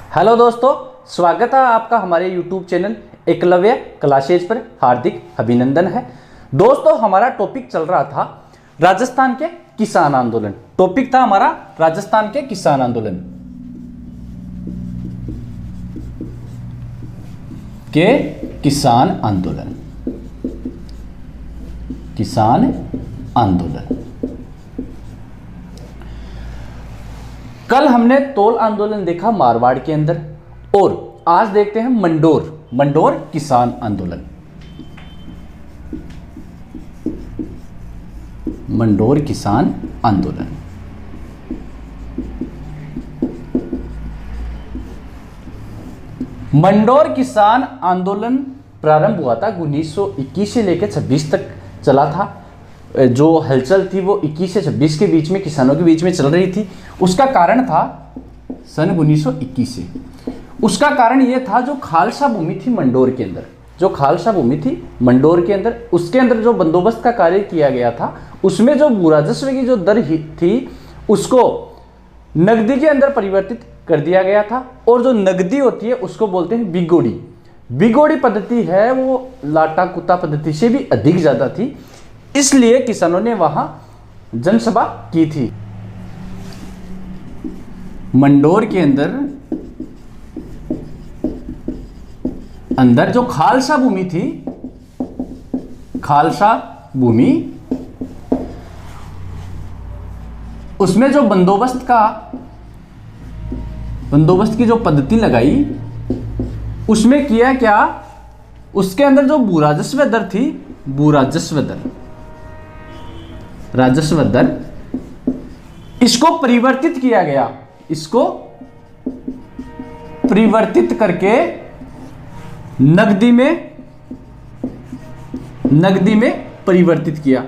Hello दोस्तों, स्वागत है आपका हमारे YouTube चैनल एकलव्य क्लासेज पर। हार्दिक अभिनंदन है। दोस्तों, हमारा टॉपिक चल रहा था राजस्थान के किसान आंदोलन। टॉपिक था हमारा राजस्थान के किसान आंदोलन किसान आंदोलन। कल हमने तोल आंदोलन देखा मारवाड़ के अंदर, और आज देखते हैं मंडोर किसान आंदोलन। मंडोर किसान आंदोलन। मंडोर किसान आंदोलन प्रारंभ हुआ था 1921 से लेकर 26 तक चला था। जो हलचल थी वो 21 से 26 के बीच में किसानों के बीच में चल रही थी। उसका कारण था सन 1921 से। उसका कारण ये था जो खालसा भूमि थी मंडोर के अंदर, उसके अंदर जो बंदोबस्त का कार्य किया गया था, उसमें जो भूराजस्व की जो दर थी उसको नगदी के अंदर परिवर्तित कर दिया गया था। और जो नगदी होती है उसको बोलते हैं बिगोड़ी पद्धति है, वो लाटा कुत्ता पद्धति से भी अधिक ज्यादा थी। इसलिए किसानों ने वहां जनसभा की थी। मंडोर के अंदर जो खालसा भूमि थी, उसमें जो बंदोबस्त की जो पद्धति लगाई, उसमें किया क्या, उसके अंदर जो भूराजस्व दर थी, राजस्व दर, इसको परिवर्तित किया गया। इसको परिवर्तित करके नगदी में परिवर्तित किया।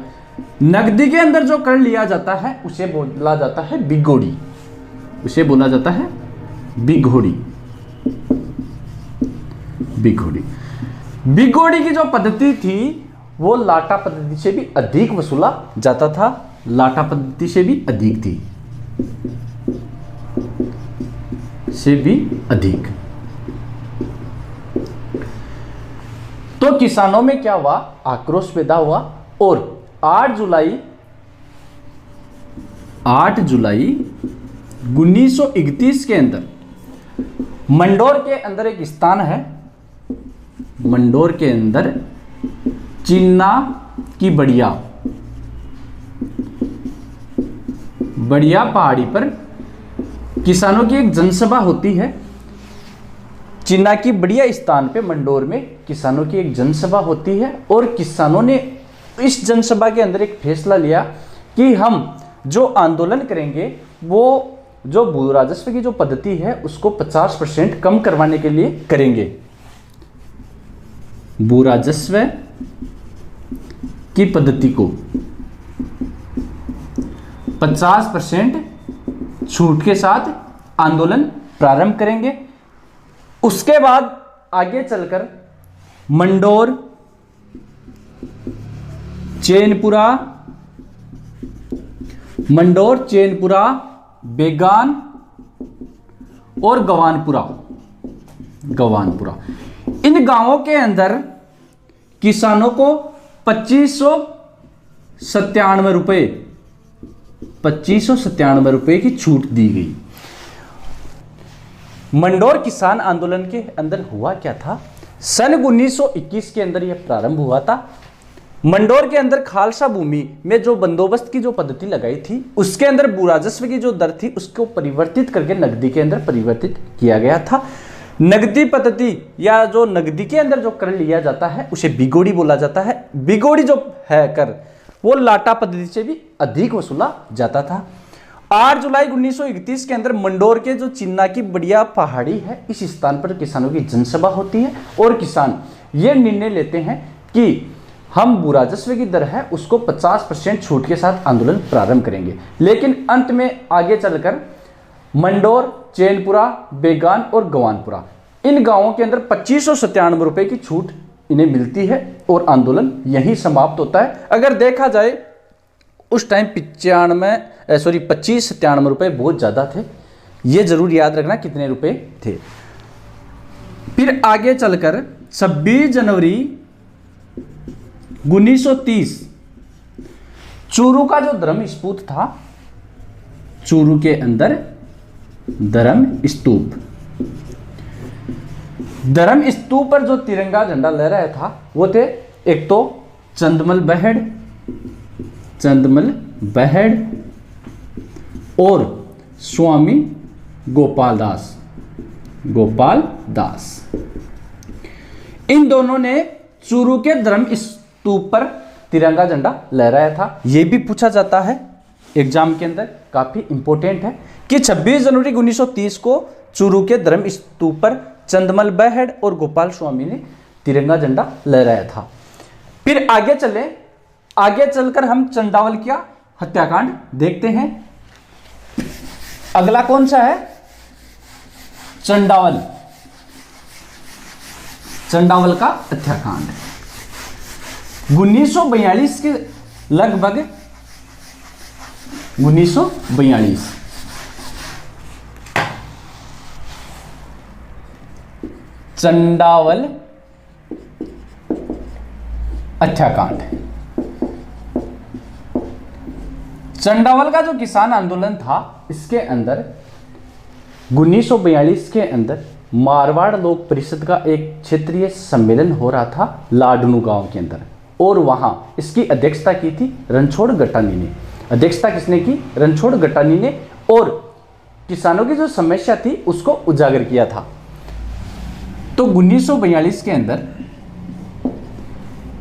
नगदी के अंदर जो कर लिया जाता है उसे बोला जाता है बिगोड़ी। बिगोड़ी की जो पद्धति थी वो लाटा पद्धति से भी अधिक वसूला जाता था, तो किसानों में क्या हुआ, आक्रोश पैदा हुआ। और 8 जुलाई 1931 के अंदर मंडोर के अंदर एक स्थान है, मंडोर के अंदर चिन्ना की बढ़िया पहाड़ी पर किसानों की एक जनसभा होती है। चिन्ना की बढ़िया स्थान पे मंडोर में किसानों की एक जनसभा होती है, और किसानों ने इस जनसभा के अंदर एक फैसला लिया कि हम जो आंदोलन करेंगे वो जो भू राजस्व की जो पद्धति है उसको 50% कम करवाने के लिए करेंगे। भू राजस्व की पद्धति को 50% छूट के साथ आंदोलन प्रारंभ करेंगे। उसके बाद आगे चलकर मंडोर, चैनपुरा, बेगान और गवानपुरा, इन गांवों के अंदर किसानों को 2597 रुपए की छूट दी गई। मंडोर किसान आंदोलन के अंदर हुआ क्या था, सन 1921 के अंदर यह प्रारंभ हुआ था। मंडोर के अंदर खालसा भूमि में जो बंदोबस्त की जो पद्धति लगाई थी, उसके अंदर भूराजस्व की जो दर थी उसको परिवर्तित करके नगदी के अंदर परिवर्तित किया गया था। नगदी पद्धति या जो नगदी के अंदर जो कर लिया जाता है उसे बिगोड़ी बोला जाता है। बिगोड़ी जो है कर, वो लाटा पद्धति से भी अधिक वसूला जाता था। 8 जुलाई 1931 के अंदर मंडोर के जो चिन्ना की बढ़िया पहाड़ी है, इस स्थान पर किसानों की जनसभा होती है, और किसान ये निर्णय लेते हैं कि हम भू राजस्व की दर है उसको 50% छूट के साथ आंदोलन प्रारंभ करेंगे। लेकिन अंत में आगे चलकर मंडोर, चैनपुरा, बेगान और गवानपुरा, इन गांवों के अंदर 2597 रुपए की छूट इन्हें मिलती है और आंदोलन यहीं समाप्त होता है। अगर देखा जाए उस टाइम 25-97 रुपये बहुत ज़्यादा थे, ये जरूर याद रखना कितने रुपए थे। फिर आगे चलकर 26 जनवरी 1930 चूरू का जो धर्म स्तूप था, चूरू के अंदर धर्म स्तूप पर जो तिरंगा झंडा लहराया था वो थे एक तो चंदमल बहेड़ और स्वामी गोपाल दास। इन दोनों ने चूरू के धर्म स्तूप पर तिरंगा झंडा लहराया था। यह भी पूछा जाता है एग्जाम के अंदर, काफी इंपॉर्टेंट है कि 26 जनवरी 1930 को चूरू के धर्म स्तूप पर चंदमल बहेड़ और गोपाल स्वामी ने तिरंगा झंडा लहराया था। फिर आगे चलकर हम चंडावल का हत्याकांड देखते हैं। अगला कौन सा है? चंडावल का हत्याकांड 1942 के लगभग 1942 चंडावल हत्याकांड। चंडावल का जो किसान आंदोलन था, इसके अंदर 1942 के अंदर मारवाड़ लोक परिषद का एक क्षेत्रीय सम्मेलन हो रहा था लाडनू गांव के अंदर, और वहां इसकी अध्यक्षता की थी रणछोड़ गटानी ने। अध्यक्षता किसने की? रणछोड़ गटानी ने। और किसानों की जो समस्या थी उसको उजागर किया था। तो 1942 के अंदर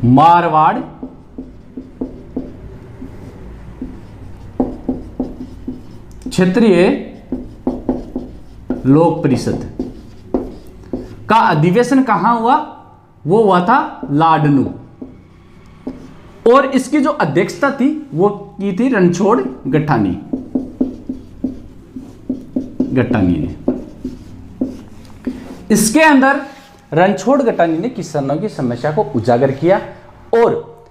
मारवाड़ क्षेत्रीय लोक परिषद का अधिवेशन कहां हुआ? वो हुआ था लाडनू, और इसकी जो अध्यक्षता थी वो की थी रणछोड़ गटानी ने। इसके अंदर रणछोड़ गटानी ने किसानों की समस्या को उजागर किया, और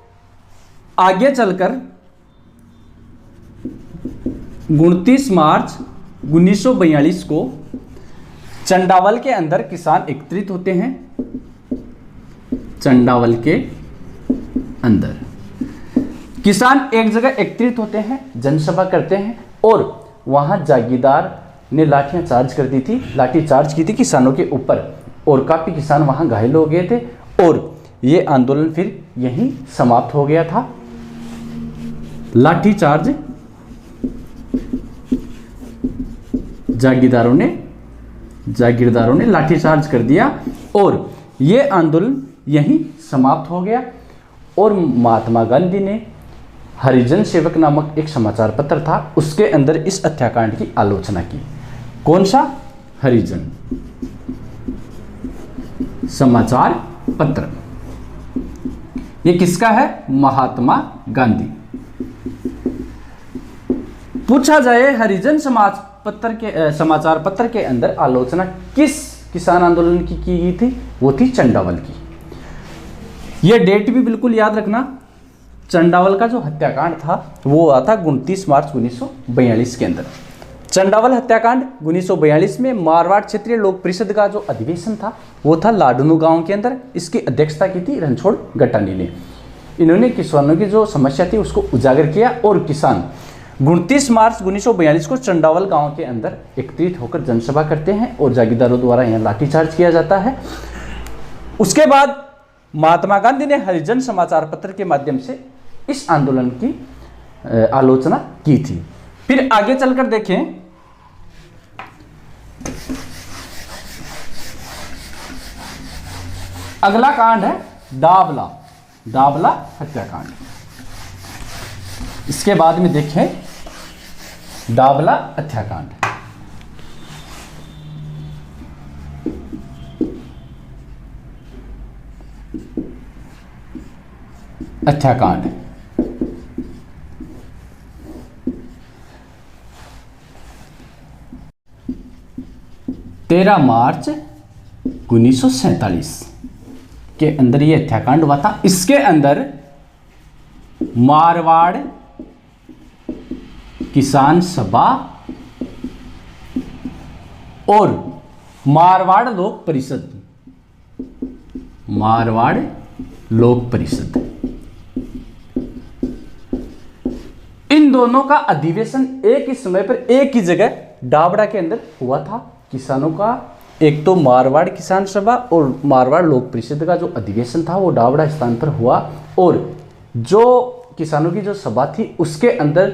आगे चलकर 29 मार्च 1942 को चंडावल के अंदर किसान एकत्रित होते हैं। चंडावल के अंदर किसान एक जगह एकत्रित होते हैं, जनसभा करते हैं, और वहां जागीरदार ने लाठी चार्ज की थी किसानों के ऊपर, और काफी किसान वहां घायल हो गए थे, और ये आंदोलन फिर यहीं समाप्त हो गया था। लाठीचार्ज जागीरदारों ने लाठीचार्ज कर दिया, और ये आंदोलन यहीं समाप्त हो गया। और महात्मा गांधी ने हरिजन सेवक नामक एक समाचार पत्र था, उसके अंदर इस हत्याकांड की आलोचना की। कौन सा? हरिजन समाचार पत्र। ये किसका है? महात्मा गांधी। पूछा जाए हरिजन समाचार पत्र के अंदर आलोचना किस किसान आंदोलन की गई थी? वो थी चंडावल की। यह डेट भी बिल्कुल याद रखना। चंडावल का जो हत्याकांड था वो हुआ था 29 मार्च 1942 के अंदर। चंडावल हत्याकांड 1942 में मारवाड़ क्षेत्रीय लोक परिषद का जो अधिवेशन था वो था लाडनू गांव के अंदर। इसकी अध्यक्षता की थी रणछोड़ गटानी ने। इन्होंने किसानों की जो समस्या थी उसको उजागर किया, और किसान 29 मार्च 1942 को चंडावल गांव के अंदर एकत्रित होकर जनसभा करते हैं, और जागीरदारों द्वारा यहाँ लाठीचार्ज किया जाता है। उसके बाद महात्मा गांधी ने हरिजन समाचार पत्र के माध्यम से इस आंदोलन की आलोचना की थी। फिर आगे चलकर देखें, अगला कांड है दाबला हत्याकांड। इसके बाद में देखें दाबला हत्याकांड। हत्याकांड 13 मार्च 1947 के अंदर यह हत्याकांड हुआ था। इसके अंदर मारवाड़ किसान सभा और मारवाड़ लोक परिषद, मारवाड़ लोक परिषद, इन दोनों का अधिवेशन एक ही समय पर एक ही जगह डाबड़ा के अंदर हुआ था। किसानों का एक तो मारवाड़ किसान सभा और मारवाड़ लोक परिषद का जो अधिवेशन था वो डाबड़ा स्थान पर हुआ, और जो किसानों की जो सभा थी उसके अंदर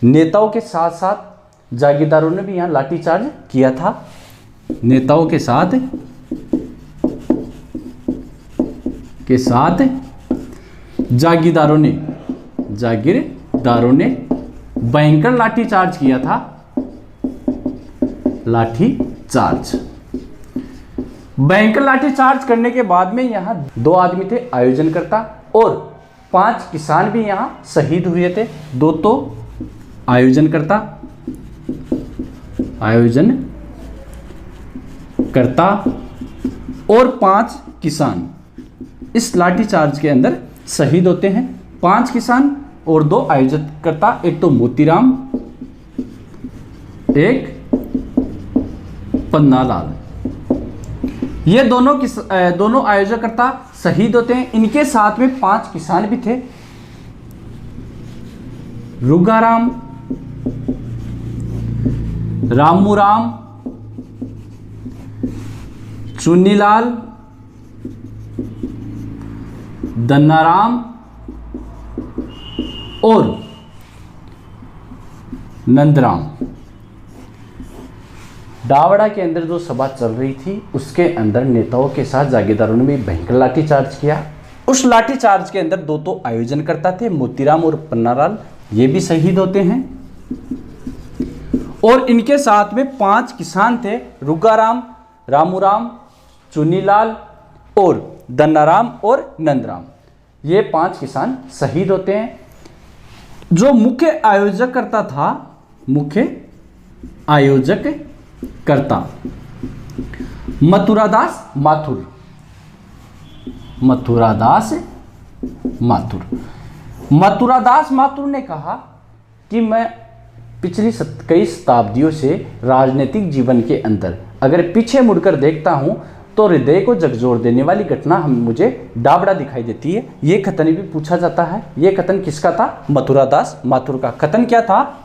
नेताओं के साथ साथ जागीरदारों ने भी यहाँ लाठीचार्ज किया था। नेताओं के साथ जागीरदारों ने भयंकर लाठीचार्ज किया था। भयंकर लाठीचार्ज करने के बाद में यहाँ 2 आदमी थे आयोजनकर्ता, और 5 किसान भी यहाँ शहीद हुए थे। 2 तो आयोजनकर्ता और 5 किसान इस लाठीचार्ज के अंदर शहीद होते हैं। 5 किसान और 2 आयोजकर्ता, एक तो मोतीराम, एक पन्नालाल, ये दोनों आयोजकर्ता शहीद होते हैं। इनके साथ में 5 किसान भी थे, रुगाराम, रामूराम, चुन्नीलाल, दन्नाराम और नंदराम। डावड़ा के अंदर जो सभा चल रही थी उसके अंदर नेताओं के साथ जागीरदारों ने भी भयंकर लाठीचार्ज किया। उस लाठीचार्ज के अंदर 2 तो आयोजनकर्ता थे, मोतीराम और पन्नालाल, ये भी शहीद होते हैं। और इनके साथ में 5 किसान थे, रुगाराम, रामूराम, चुन्नीलाल और दन्नाराम और नंदराम, ये 5 किसान शहीद होते हैं। जो मुख्य आयोजकर्ता मथुरादास माथुर ने कहा कि मैं पिछली कई शताब्दियों से राजनीतिक जीवन के अंदर अगर पीछे मुड़कर देखता हूं तो हृदय को झकझोर देने वाली घटना मुझे डाबड़ा दिखाई देती है। ये कथन भी पूछा जाता है। ये कथन किसका था? मथुरादास माथुर का। कथन क्या था?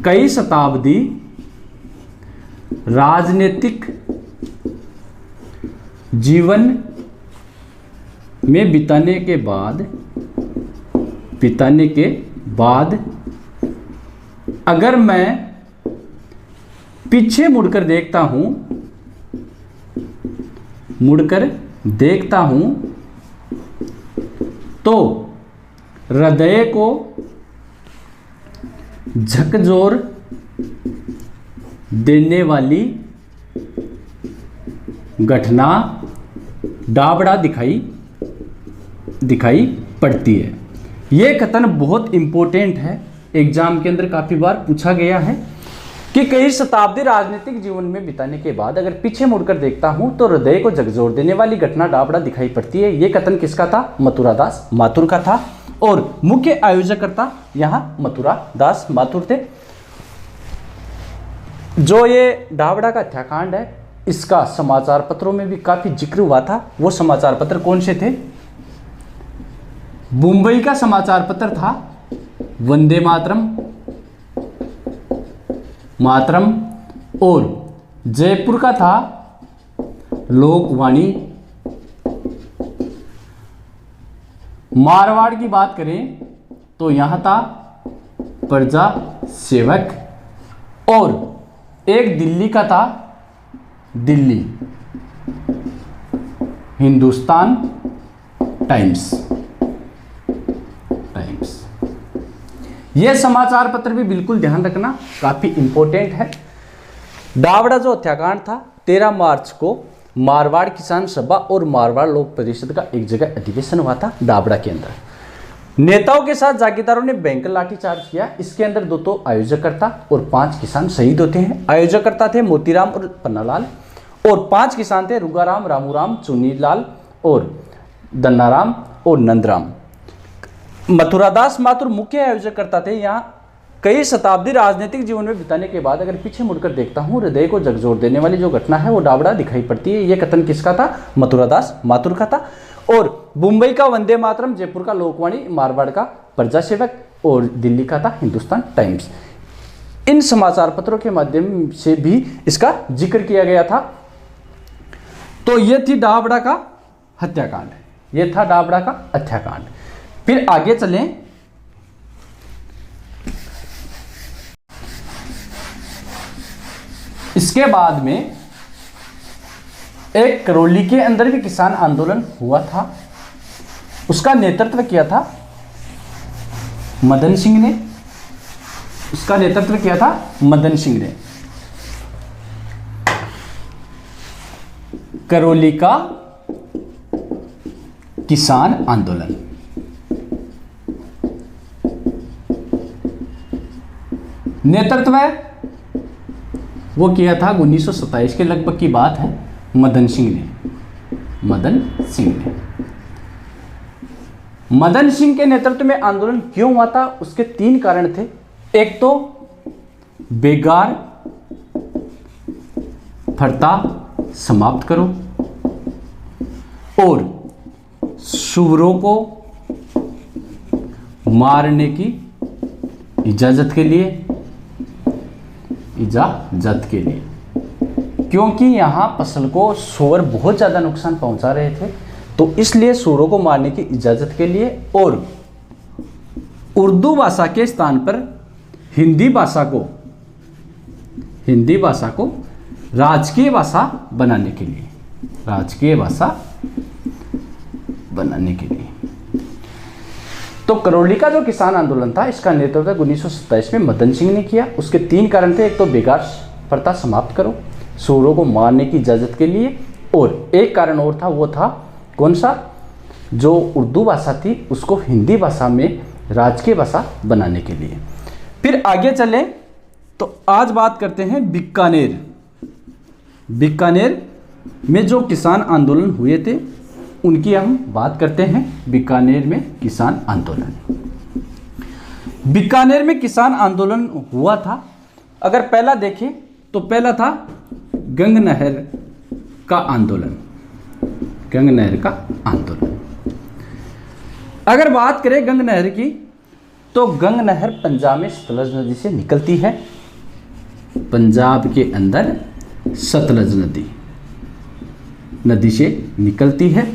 कई शताब्दी राजनीतिक जीवन में बिताने के बाद अगर मैं पीछे मुड़कर देखता हूं तो हृदय को झकझोर देने वाली घटना डाबड़ा दिखाई पड़ती है। यह कथन बहुत इंपॉर्टेंट है, एग्जाम के अंदर काफी बार पूछा गया है कि कई शताब्दी राजनीतिक जीवन में बिताने के बाद अगर पीछे मुड़कर देखता हूं तो हृदय को झकझोर देने वाली घटना डाबड़ा दिखाई पड़ती है। यह कथन किसका था? मथुरादास माथुर का था। और मुख्य आयोजकर्ता यहां मथुरादास माथुर थे। जो ये डाबड़ा का हत्याकांड है इसका समाचार पत्रों में भी काफी जिक्र हुआ था। वो समाचार पत्र कौन से थे? मुंबई का समाचार पत्र था वंदे मातरम और जयपुर का था लोकवाणी। मारवाड़ की बात करें तो यहां था प्रजा सेवक और एक दिल्ली का था दिल्ली हिंदुस्तान टाइम्स। यह समाचार पत्र भी बिल्कुल ध्यान रखना, काफी इंपॉर्टेंट है। डाबड़ा जो हत्याकांड था 13 मार्च को मारवाड़ किसान सभा और मारवाड़ लोक परिषद का एक जगह अधिवेशन हुआ था डाबड़ा के अंदर। नेताओं के साथ जागीरदारों ने भयंकर लाठीचार्ज किया। इसके अंदर 2 तो आयोजकर्ता और 5 किसान शहीद होते हैं। आयोजकर्ता थे मोतीराम और पन्नालाल और 5 किसान थे रुगाराम, रामूराम, चुन्नीलाल और दन्नाराम और नंदराम। मथुरादास माथुर मुख्य आयोजकर्ता थे। यहाँ कई शताब्दी राजनीतिक जीवन में बिताने के बाद अगर पीछे मुड़कर देखता हूँ, हृदय को झकझोर देने वाली जो घटना है वो डाबड़ा दिखाई पड़ती है। ये कथन किसका था? मथुरादास माथुर का था। और मुंबई का वंदे मातरम, जयपुर का लोकवाणी, मारवाड़ का प्रजा सेवक और दिल्ली का था हिंदुस्तान टाइम्स। इन समाचार पत्रों के माध्यम से भी इसका जिक्र किया गया था। तो ये थी डाबड़ा का हत्याकांड, ये था डाबड़ा का हत्याकांड। फिर आगे चलें, इसके बाद में एक करौली के अंदर भी किसान आंदोलन हुआ था। उसका नेतृत्व किया था मदन सिंह ने, उसका नेतृत्व किया था मदन सिंह ने। करौली का किसान आंदोलन, नेतृत्व वो किया था 1927 के लगभग की बात है, मदन सिंह ने। मदन सिंह के नेतृत्व में आंदोलन क्यों हुआ था? उसके 3 कारण थे। एक तो बेगार भत्ता समाप्त करो, और सुअरों को मारने की इजाजत के लिए, क्योंकि यहां फसल को सुअर बहुत ज्यादा नुकसान पहुंचा रहे थे, तो इसलिए सुअरों को मारने की इजाजत के लिए, और उर्दू भाषा के स्थान पर हिंदी भाषा को राजकीय भाषा बनाने के लिए, तो करौली का जो किसान आंदोलन था, इसका नेतृत्व 1927 में मदन सिंह ने किया। उसके 3 कारण थे। एक तो बेगार प्रथा समाप्त करो, सुअरों को मारने की इजाजत के लिए, और एक कारण और था, वो था कौन सा? जो उर्दू भाषा थी उसको हिंदी भाषा में राजकीय भाषा बनाने के लिए। फिर आगे चले तो आज बात करते हैं बीकानेर में जो किसान आंदोलन हुए थे उनकी हम बात करते हैं। बीकानेर में किसान आंदोलन हुआ था। अगर पहला देखें तो पहला था गंग नहर का आंदोलन। अगर बात करें गंग नहर की, तो गंग नहर पंजाब में सतलज नदी से निकलती है। पंजाब के अंदर सतलज नदी से निकलती है,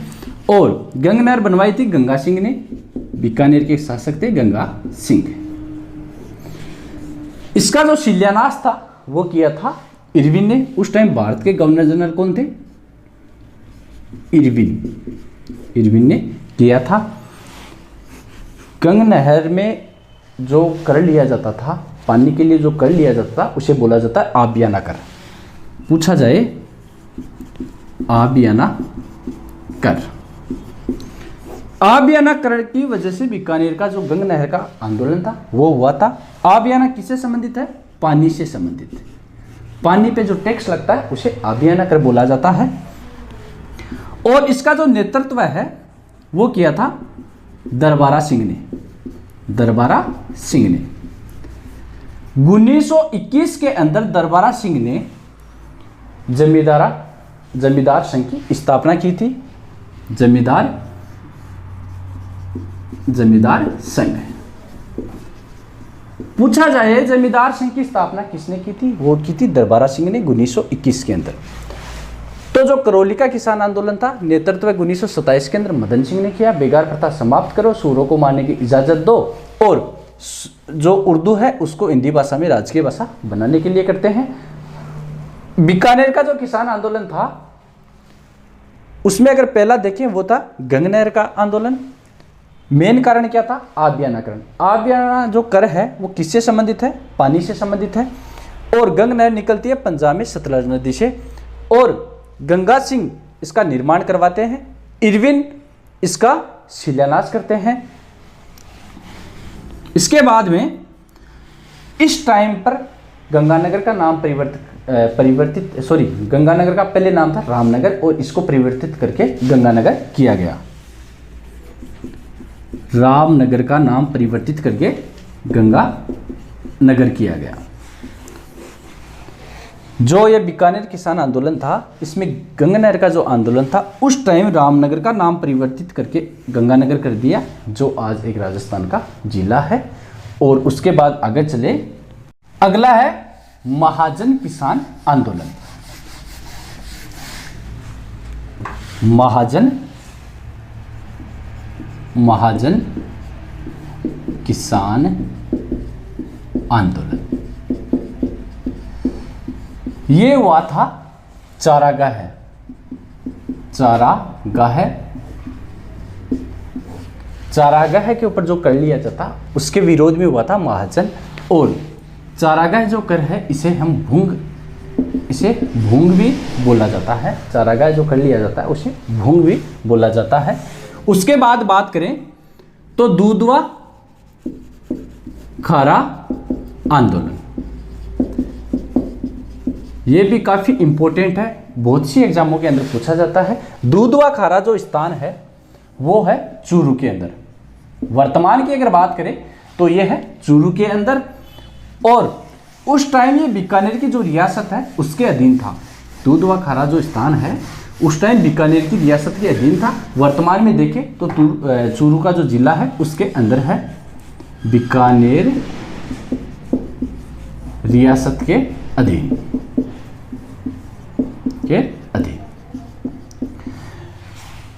और गंग नहर बनवाई थी गंगा सिंह ने। बीकानेर के शासक थे गंगा सिंह। इसका जो शिलान्यास था वो किया था इरविन ने। उस टाइम भारत के गवर्नर जनरल कौन थे? इरविन ने किया था। गंग नहर में जो कर लिया जाता था, पानी के लिए जो कर लिया जाता था, उसे बोला जाता है आबियाना कर। पूछा जाए आबियाना कर। आबियाना कर की वजह से बीकानेर का जो गंग नहर का आंदोलन था वो हुआ था। आबियाना किससे संबंधित है? पानी से संबंधित है। पानी पे जो टैक्स लगता है उसे आबियाना कर बोला जाता है। और इसका जो नेतृत्व है वो किया था दरबारा सिंह ने। 1921 के अंदर दरबारा सिंह ने जमींदार संघ की स्थापना की थी। जमींदार संघ। पूछा जाए जमींदार संघ की स्थापना किसने की थी? वो की थी दरबारा सिंह ने 1921 के अंदर। तो जो करौली का किसान आंदोलन था, नेतृत्व 1927 के अंदर मदन सिंह ने किया। बेगार प्रथा समाप्त करो, सूरों को मारने की इजाजत दो, और जो उर्दू है उसको हिंदी भाषा में राजकीय भाषा बनाने के लिए करते हैं। बीकानेर का जो किसान आंदोलन था उसमें अगर पहला देखें वो था गंग नहर का आंदोलन। मेन कारण क्या था? आबियानाकरण। आबियाना जो कर है वो किससे संबंधित है? पानी से संबंधित है। और गंग नहर निकलती है पंजाब में सतलज नदी से, और गंगा सिंह इसका निर्माण करवाते हैं। इरविन इसका शिलान्यास करते हैं। इसके बाद में इस टाइम पर गंगानगर का नाम गंगानगर का पहले नाम था रामनगर, और इसको परिवर्तित करके गंगानगर किया गया। रामनगर का नाम परिवर्तित करके नगर किया गया। जो ये बीकानेर किसान आंदोलन था, इसमें गंगानगर का जो आंदोलन था, उस टाइम रामनगर का नाम परिवर्तित करके गंगानगर कर दिया, जो आज एक राजस्थान का जिला है। और उसके बाद आगे चले, अगला है महाजन किसान आंदोलन। महाजन किसान आंदोलन, ये हुआ था चारागाह के ऊपर जो कर लिया जाता, उसके विरोध में हुआ था महाजन। और चारागाह जो कर है, इसे भूंग भी बोला जाता है। चारागाह जो कर लिया जाता है उसे भूंग भी बोला जाता है। उसके बाद बात करें तो दूधवा खारा आंदोलन, ये भी काफी इंपॉर्टेंट है, बहुत सी एग्जामों के अंदर पूछा जाता है। दूधवा खारा जो स्थान है वो है चूरू के अंदर। वर्तमान की अगर बात करें तो ये है चूरू के अंदर, और उस टाइम ये बीकानेर की जो रियासत है उसके अधीन था। दूधवा खारा जो स्थान है उस टाइम बीकानेर की रियासत के अधीन था। वर्तमान में देखें तो चूरू का जो जिला है उसके अंदर है, बीकानेर रियासत के अधीन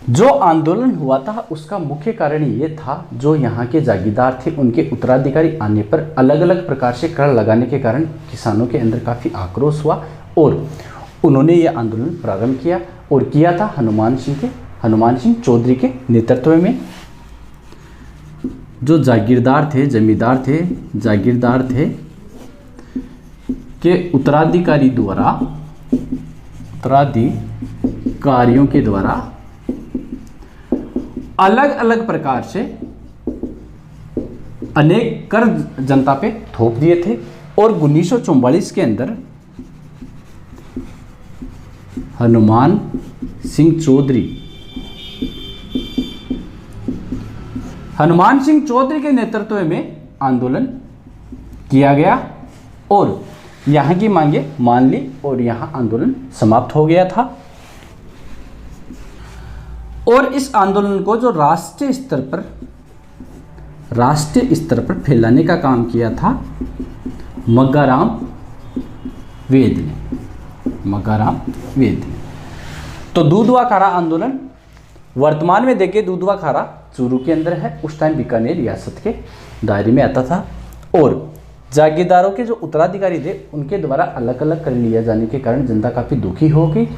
जो आंदोलन हुआ था उसका मुख्य कारण ये था, जो यहाँ के जागीरदार थे उनके उत्तराधिकारी आने पर अलग अलग प्रकार से कर लगाने के कारण किसानों के अंदर काफ़ी आक्रोश हुआ और उन्होंने ये आंदोलन प्रारंभ किया, और किया था हनुमान सिंह चौधरी के नेतृत्व में। जो जागीरदार थे, जमींदार थे, जागीरदार थे के उत्तराधिकारियों के द्वारा अलग अलग प्रकार से अनेक कर जनता पे थोप दिए थे। और 1944 के अंदर हनुमान सिंह चौधरी के नेतृत्व में आंदोलन किया गया और यहाँ की मांगे मान ली और यहाँ आंदोलन समाप्त हो गया था। और इस आंदोलन को जो राष्ट्रीय स्तर पर फैलाने का काम किया था मग्गाराम वेद ने। तो दूधवा खारा आंदोलन वर्तमान में देखें, दूधवा खारा चूरू के अंदर है, उस टाइम बीकानेर रियासत के दायरे में आता था। और जागीरदारों के जो उत्तराधिकारी थे उनके द्वारा अलग अलग कर लिया जाने के कारण जनता काफ़ी दुखी हो गई।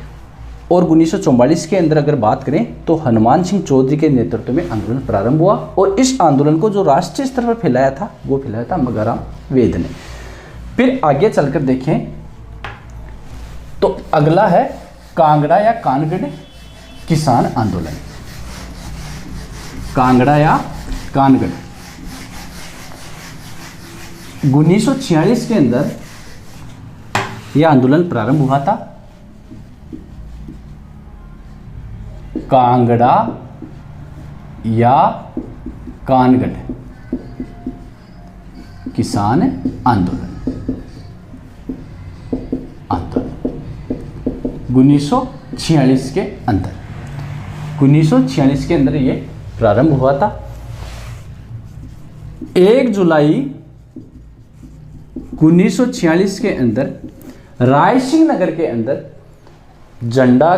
और 1944 के अंदर अगर बात करें तो हनुमान सिंह चौधरी के नेतृत्व में आंदोलन प्रारंभ हुआ, और इस आंदोलन को जो राष्ट्रीय स्तर पर फैलाया था वो फैलाया था मग्गाराम वेद ने। फिर आगे चलकर देखें तो अगला है कांगड़ा या कानगढ़ किसान आंदोलन। कांगड़ा या कानगढ़ 1946 के अंदर यह आंदोलन प्रारंभ हुआ था। कांगड़ा या कानगढ़ किसान आंदोलन 1946 के अंदर 1946 के अंदर ये प्रारंभ हुआ था। 1 जुलाई 1946 के अंदर रायसिंह नगर के अंदर झंडा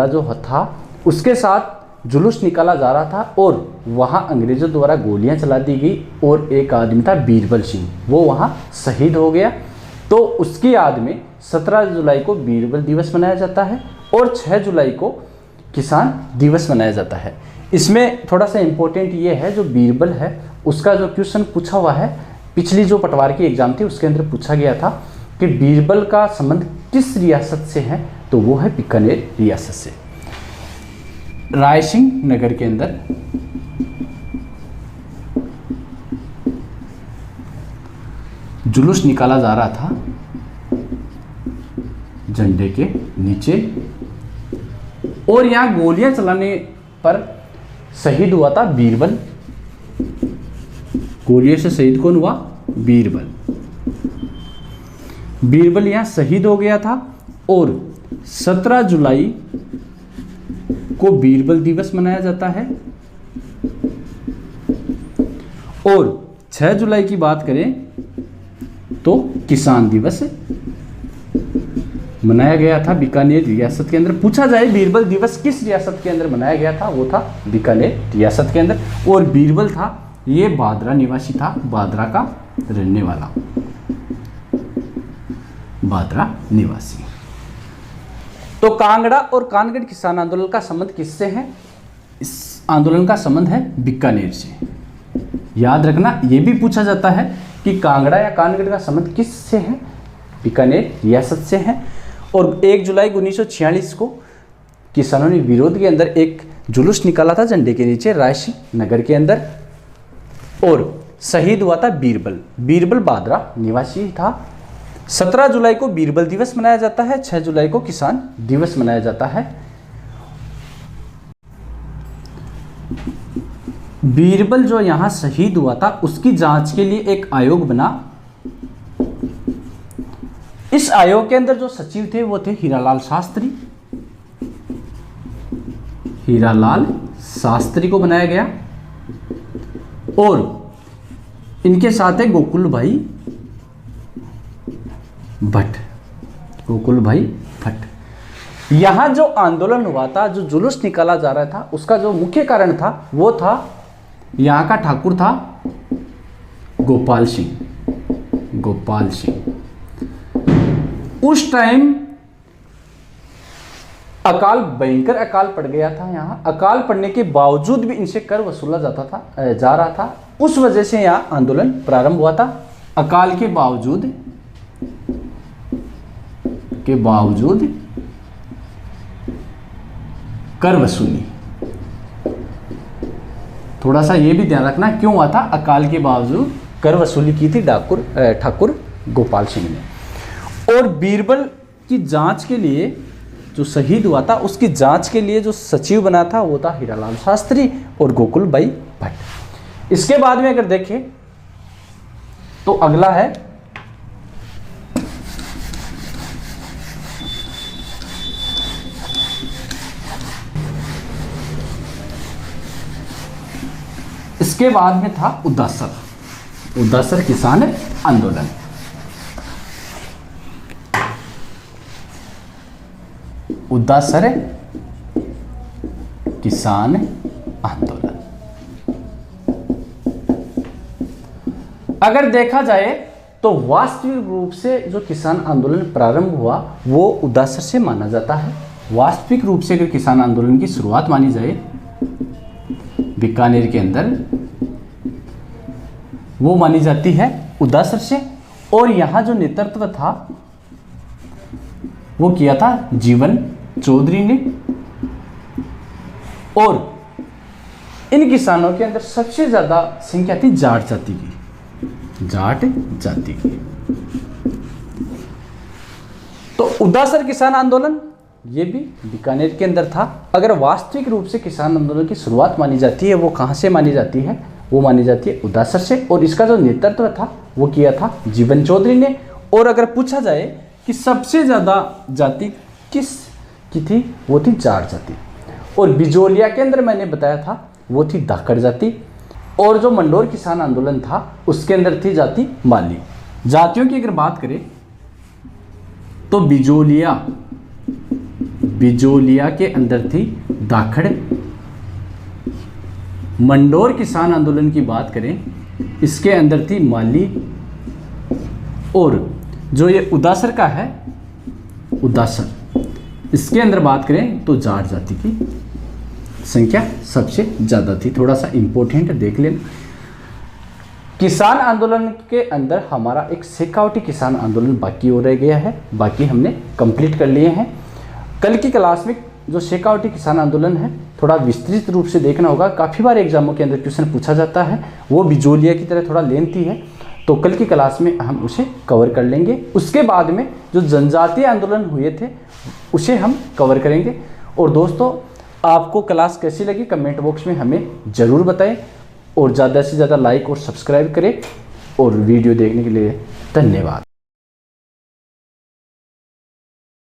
जो था उसके साथ जुलूस निकाला जा रहा था, और वहां अंग्रेजों द्वारा गोलियां चला दी गई और एक आदमी था बीरबल सिंह, वो वहां शहीद हो गया। तो उसकी याद में 17 जुलाई को बीरबल दिवस मनाया जाता है और 6 जुलाई को किसान दिवस मनाया जाता है। इसमें थोड़ा सा इम्पोर्टेंट ये है, जो बीरबल है उसका जो क्वेश्चन पूछा हुआ है, पिछली जो पटवार की एग्जाम थी उसके अंदर पूछा गया था कि बीरबल का संबंध किस रियासत से है, तो वो है बीकानेर रियासत से। रायसिंह नगर के अंदर जुलूस निकाला जा रहा था झंडे के नीचे, और यहां गोलियां चलाने पर शहीद हुआ था बीरबल। गोलियों से शहीद कौन हुआ? बीरबल। बीरबल यहाँ शहीद हो गया था और 17 जुलाई को बीरबल दिवस मनाया जाता है। और 6 जुलाई की बात करें तो किसान दिवस मनाया गया था बीकानेर रियासत के अंदर। पूछा जाए बीरबल दिवस किस रियासत के अंदर मनाया गया था, वो था बीकानेर रियासत के अंदर। और बीरबल था ये बादरा निवासी था, बादरा का रहने वाला, बादरा निवासी। तो कांगड़ा और कानगढ़ किसान आंदोलन का संबंध किससे है? इस आंदोलन का संबंध है बीकानेर से। याद रखना, यह भी पूछा जाता है कि कांगड़ा या कानगढ़ का संबंध किससे है? बीकानेर रियासत से है। और 1 जुलाई 1946 को किसानों ने विरोध के अंदर एक जुलूस निकाला था झंडे के नीचे रायसिंह नगर के अंदर, और शहीद हुआ था बीरबल। बीरबल बादरा निवासी था। 17 जुलाई को बीरबल दिवस मनाया जाता है, 6 जुलाई को किसान दिवस मनाया जाता है। बीरबल जो यहां शहीद हुआ था उसकी जांच के लिए एक आयोग बना। इस आयोग के अंदर जो सचिव थे वो थे हीरालाल शास्त्री। हीरालाल शास्त्री को बनाया गया और इनके साथ है गोकुल भाई भट्ट। गोकुल भाई भट्ट। यहां जो आंदोलन हुआ था, जो जुलूस निकाला जा रहा था, उसका जो मुख्य कारण था वो था यहां का ठाकुर था गोपाल सिंह। गोपाल सिंह उस टाइम अकाल, भयंकर अकाल पड़ गया था यहां। अकाल पड़ने के बावजूद भी इनसे कर वसूला जा रहा था। उस वजह से यहां आंदोलन प्रारंभ हुआ था। अकाल के बावजूद कर वसूली। थोड़ा सा ये भी ध्यान रखना क्यों हुआ था। अकाल के बावजूद कर वसूली की थी ठाकुर गोपाल सिंह ने। और बीरबल की जांच के लिए, जो शहीद हुआ था उसकी जांच के लिए जो सचिव बना था वो था हीरालाल शास्त्री और गोकुल भाई भट्ट। इसके बाद में अगर देखें तो अगला है इसके बाद में था उदासर किसान आंदोलन। उदासर किसान आंदोलन अगर देखा जाए तो वास्तविक रूप से जो किसान आंदोलन प्रारंभ हुआ वो उदासर से माना जाता है। वास्तविक रूप से अगर किसान आंदोलन की शुरुआत मानी जाए बीकानेर के अंदर, वो मानी जाती है उदासर से। और यहां जो नेतृत्व था वो किया था जीवन चौधरी ने। और इन किसानों के अंदर सबसे ज्यादा संख्या थी जाट जाति की। तो उदासर किसान आंदोलन ये भी बीकानेर के अंदर था। अगर वास्तविक रूप से किसान आंदोलन की शुरुआत मानी जाती है वो कहां से मानी जाती है? वो मानी जाती है उदासर से। और इसका जो नेतृत्व था वो किया था जीवन चौधरी ने। और अगर पूछा जाए कि सबसे ज्यादा जाति किस की थी, वो थी जाट जाति। और बिजोलिया के अंदर मैंने बताया था वो थी धाकड़ जाति। और जो मंडोर किसान आंदोलन था उसके अंदर थी जाति माली। जातियों की अगर बात करें तो बिजोलिया के अंदर थी धाकड़। मंडोर किसान आंदोलन की बात करें इसके अंदर थी माली। और जो ये उदासर का है, उदासर, इसके अंदर बात करें तो जाट जाति की संख्या सबसे ज्यादा थी। थोड़ा सा इंपॉर्टेंट देख लेना। किसान आंदोलन के अंदर हमारा एक शेखावटी किसान आंदोलन बाकी हो रह गया है, बाकी हमने कंप्लीट कर लिए हैं। कल की क्लास में जो शेखावटी किसान आंदोलन है थोड़ा विस्तृत रूप से देखना होगा। काफ़ी बार एग्जामों के अंदर क्वेश्चन पूछा जाता है, वो बिजोलिया की तरह थोड़ा लेंथी है, तो कल की क्लास में हम उसे कवर कर लेंगे। उसके बाद में जो जनजातीय आंदोलन हुए थे उसे हम कवर करेंगे। और दोस्तों आपको क्लास कैसी लगी कमेंट बॉक्स में हमें ज़रूर बताएं और ज़्यादा से ज़्यादा लाइक और सब्सक्राइब करें। और वीडियो देखने के लिए धन्यवाद।